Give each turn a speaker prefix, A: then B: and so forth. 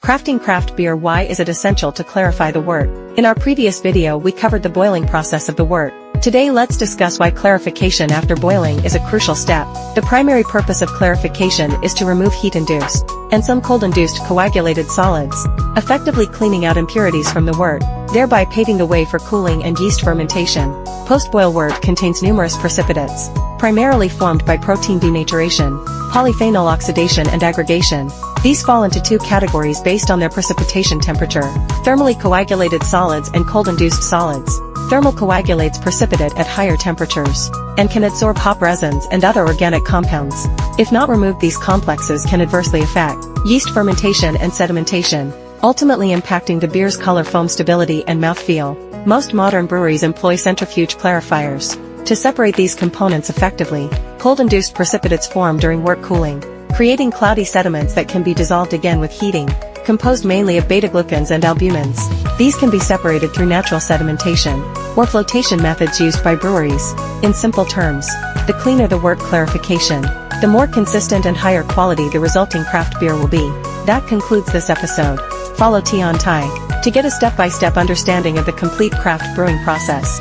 A: Crafting craft beer. Why is it essential to clarify the wort? In our previous video we covered the boiling process of the wort. Today let's discuss why clarification after boiling is a crucial step. The primary purpose of clarification is to remove heat-induced and some cold-induced coagulated solids, effectively cleaning out impurities from the wort, thereby paving the way for cooling and yeast fermentation. Post-boil wort contains numerous precipitates, primarily formed by protein denaturation, polyphenol oxidation and aggregation. These fall into two categories based on their precipitation temperature: thermally coagulated solids and cold-induced solids. Thermal coagulates precipitate at higher temperatures and can absorb hop resins and other organic compounds. If not removed, these complexes can adversely affect yeast fermentation and sedimentation, ultimately impacting the beer's color, foam stability and mouthfeel. Most modern breweries employ centrifuge clarifiers to separate these components effectively. Cold-induced precipitates form during wort cooling, creating cloudy sediments that can be dissolved again with heating, composed mainly of beta-glucans and albumins. These can be separated through natural sedimentation or flotation methods used by breweries. In simple terms, the cleaner the wort clarification, the more consistent and higher quality the resulting craft beer will be. That concludes this episode. Follow Tea on Tai to get a step-by-step understanding of the complete craft brewing process.